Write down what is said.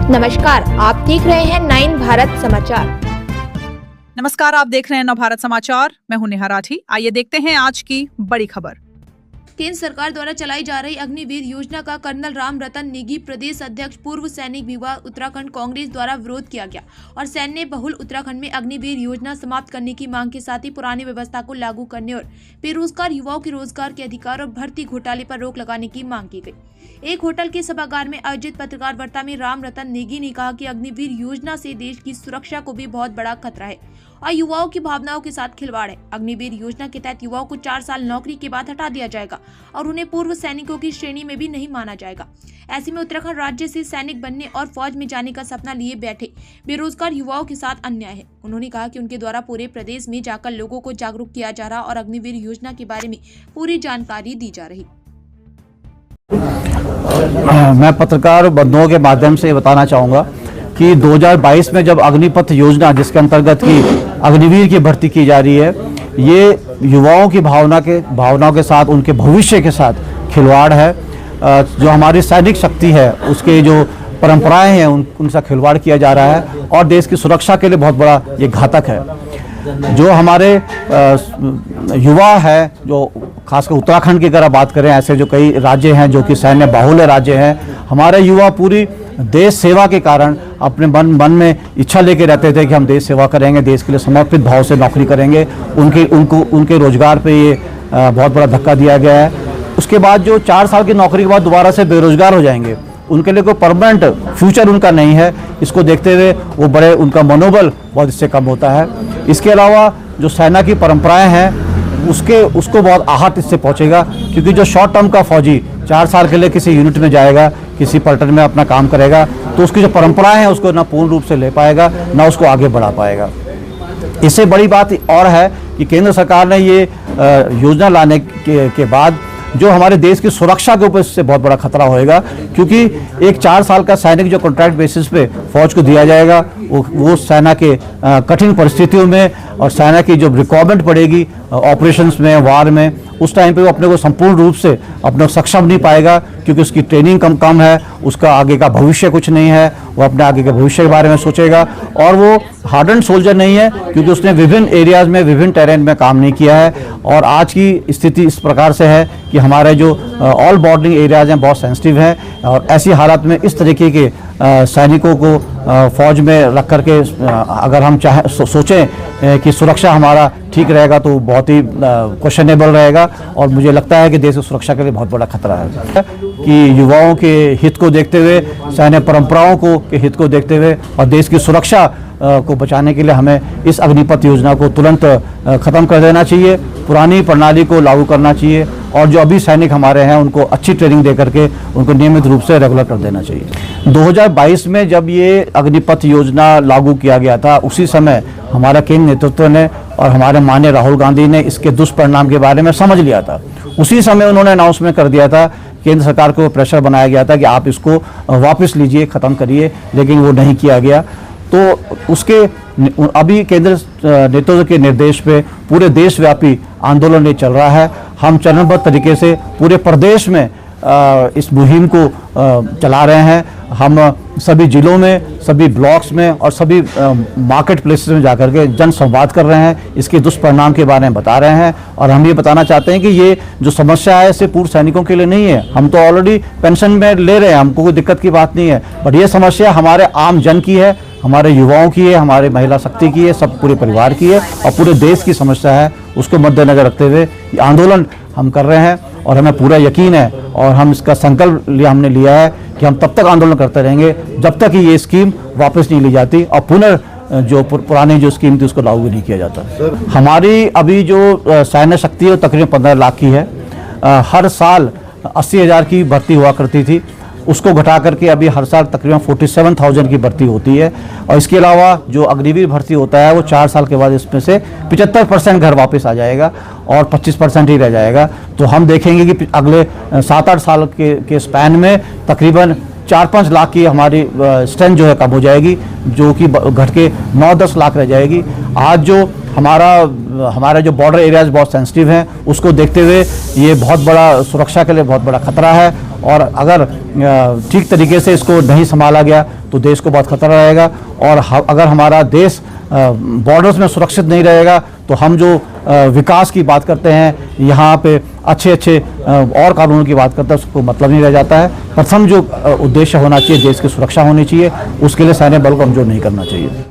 नमस्कार, आप देख रहे हैं 9 भारत समाचार। नमस्कार, आप देख रहे हैं 9 भारत समाचार। मैं हूं नेहा राठी। आइए देखते हैं आज की बड़ी खबर। केंद्र सरकार द्वारा चलाई जा रही अग्निवीर योजना का कर्नल राम रतन नेगी, प्रदेश अध्यक्ष पूर्व सैनिक विभाग उत्तराखंड कांग्रेस द्वारा विरोध किया गया और सैन्य बहुल उत्तराखंड में अग्निवीर योजना समाप्त करने की मांग के साथ ही पुरानी व्यवस्था को लागू करने और बेरोजगार युवाओं के रोजगार के अधिकार और भर्ती घोटाले पर रोक लगाने की मांग की गई। एक होटल के सभागार में आयोजित पत्रकार वार्ता में राम रतन नेगी ने कहा कि अग्निवीर योजना से देश की सुरक्षा को भी बहुत बड़ा खतरा है और युवाओं की भावनाओं के साथ खिलवाड़ है। अग्निवीर योजना के तहत युवाओं को 4 साल नौकरी के बाद हटा दिया जाएगा और उन्हें पूर्व सैनिकों की श्रेणी में भी नहीं माना जाएगा। ऐसे में उत्तराखंड राज्य से सैनिक बनने और फौज में जाने का सपना लिए बैठे बेरोजगार युवाओं के साथ अन्याय है। उन्होंने कहा कि उनके द्वारा पूरे प्रदेश में जाकर लोगों को जागरूक किया जा रहा और अग्निवीर योजना के बारे में पूरी जानकारी दी जा रही। मैं पत्रकार बंधुओं के माध्यम से बताना चाहूँगा कि 2022 में जब अग्निपथ योजना जिसके अंतर्गत की अग्निवीर की भर्ती की जा रही है, ये युवाओं की भावनाओं के साथ, उनके भविष्य के साथ खिलवाड़ है। जो हमारी सैनिक शक्ति है, उसके जो परंपराएं हैं, उनके साथ खिलवाड़ किया जा रहा है और देश की सुरक्षा के लिए बहुत बड़ा ये घातक है। जो हमारे युवा है, जो खासकर उत्तराखंड की अगर बात करें, ऐसे जो कई राज्य हैं जो कि सैन्य बाहुल्य राज्य हैं, हमारे युवा पूरी देश सेवा के कारण अपने मन में इच्छा लेके रहते थे कि हम देश सेवा करेंगे, देश के लिए समर्पित भाव से नौकरी करेंगे। उनके रोजगार पे ये बहुत बड़ा धक्का दिया गया है। उसके बाद जो 4 साल की नौकरी के बाद दोबारा से बेरोजगार हो जाएंगे, उनके लिए कोई परमानेंट फ्यूचर उनका नहीं है। इसको देखते हुए उनका मनोबल बहुत इससे कम होता है। इसके अलावा जो सेना की परंपराएं हैं, उसको बहुत आहत इससे पहुंचेगा, क्योंकि जो शॉर्ट टर्म का फौजी 4 साल के लिए किसी यूनिट में जाएगा, किसी पलटन में अपना काम करेगा, तो उसकी जो परंपराएं हैं उसको ना पूर्ण रूप से ले पाएगा, ना उसको आगे बढ़ा पाएगा। इससे बड़ी बात और है कि केंद्र सरकार ने ये योजना लाने के बाद जो हमारे देश की सुरक्षा के ऊपर इससे बहुत बड़ा खतरा होएगा, क्योंकि एक 4 साल का सैनिक जो कॉन्ट्रैक्ट बेसिस पे फौज को दिया जाएगा, वो सेना के कठिन परिस्थितियों में और सेना की जो रिक्वायरमेंट पड़ेगी ऑपरेशंस में, वार में, उस टाइम पे वो अपने को संपूर्ण रूप से अपने सक्षम नहीं पाएगा, क्योंकि उसकी ट्रेनिंग कम है, उसका आगे का भविष्य कुछ नहीं है। वो अपने आगे के भविष्य के बारे में सोचेगा और वो हार्डन सोल्जर नहीं है, क्योंकि उसने विभिन्न एरियाज में, विभिन्न टेरेन में काम नहीं किया है। और आज की स्थिति इस प्रकार से है कि हमारे जो ऑल बॉर्डरिंग एरियाज हैं बहुत सेंसिटिव हैं और ऐसी हालत में इस तरीके के सैनिकों को फौज में रख करके अगर हम सोचें कि सुरक्षा हमारा ठीक रहेगा, तो बहुत ही क्वेश्चनेबल रहेगा और मुझे लगता है कि देश की सुरक्षा के लिए बहुत बड़ा खतरा है। कि युवाओं के हित को देखते हुए, सैन्य परंपराओं के हित को देखते हुए और देश की सुरक्षा को बचाने के लिए हमें इस अग्निपथ योजना को तुरंत ख़त्म कर देना चाहिए, पुरानी प्रणाली को लागू करना चाहिए और जो अभी सैनिक हमारे हैं उनको अच्छी ट्रेनिंग दे करके उनको नियमित रूप से रेगुलर कर देना चाहिए। 2022 में जब ये अग्निपथ योजना लागू किया गया था, उसी समय हमारा केंद्र नेतृत्व ने और हमारे माननीय राहुल गांधी ने इसके दुष्परिणाम के बारे में समझ लिया था। उसी समय उन्होंने अनाउंसमेंट कर दिया था, केंद्र सरकार को प्रेशर बनाया गया था कि आप इसको वापस लीजिए, ख़त्म करिए, लेकिन वो नहीं किया गया। तो उसके अभी केंद्र नेतृत्व के निर्देश पे पूरे देशव्यापी आंदोलन ये चल रहा है। हम चरणबद्ध तरीके से पूरे प्रदेश में इस मुहिम को चला रहे हैं। हम सभी जिलों में, सभी ब्लॉक्स में और सभी मार्केट प्लेसेस में जाकर के जन संवाद कर रहे हैं, इसके दुष्परिणाम के बारे में बता रहे हैं। और हम ये बताना चाहते हैं कि ये जो समस्या है सिर्फ पूर्व सैनिकों के लिए नहीं है। हम तो ऑलरेडी पेंशन में ले रहे हैं, हमको कोई दिक्कत की बात नहीं है, बट ये समस्या हमारे आम जन की है, हमारे युवाओं की है, हमारे महिला शक्ति की है, सब पूरे परिवार की है और पूरे देश की समस्या है। उसको मद्देनजर रखते हुए ये आंदोलन हम कर रहे हैं और हमें पूरा यकीन है और हम इसका संकल्प हमने लिया है कि हम तब तक आंदोलन करते रहेंगे जब तक कि ये स्कीम वापस नहीं ली जाती और पुनः पुरानी जो स्कीम थी उसको लागू नहीं किया जाता। हमारी अभी जो सैन्य शक्ति है वो तकरीबन 15 लाख की है। हर साल 80,000 की भर्ती हुआ करती थी, उसको घटा करके अभी हर साल तकरीबन 47,000 की भर्ती होती है। और इसके अलावा जो अग्निवीर भर्ती होता है वो 4 साल के बाद इसमें से 75% घर वापस आ जाएगा और 25% ही रह जाएगा। तो हम देखेंगे कि अगले 7-8 साल के स्पैन में तकरीबन 4-5 लाख की हमारी स्ट्रेंथ जो है कम हो जाएगी, जो कि घट के 9-10 लाख रह जाएगी। आज जो हमारा जो बॉर्डर एरियाज बहुत सेंसिटिव हैं, उसको देखते हुए ये बहुत बड़ा सुरक्षा के लिए बहुत बड़ा खतरा है और अगर ठीक तरीके से इसको नहीं संभाला गया तो देश को बहुत खतरा रहेगा। और अगर हमारा देश बॉर्डर्स में सुरक्षित नहीं रहेगा तो हम जो विकास की बात करते हैं, यहाँ पे अच्छे अच्छे और कानूनों की बात करते हैं, उसको मतलब नहीं रह जाता है। प्रथम जो उद्देश्य होना चाहिए, देश की सुरक्षा होनी चाहिए, उसके लिए सैन्य बल को कमजोर नहीं करना चाहिए।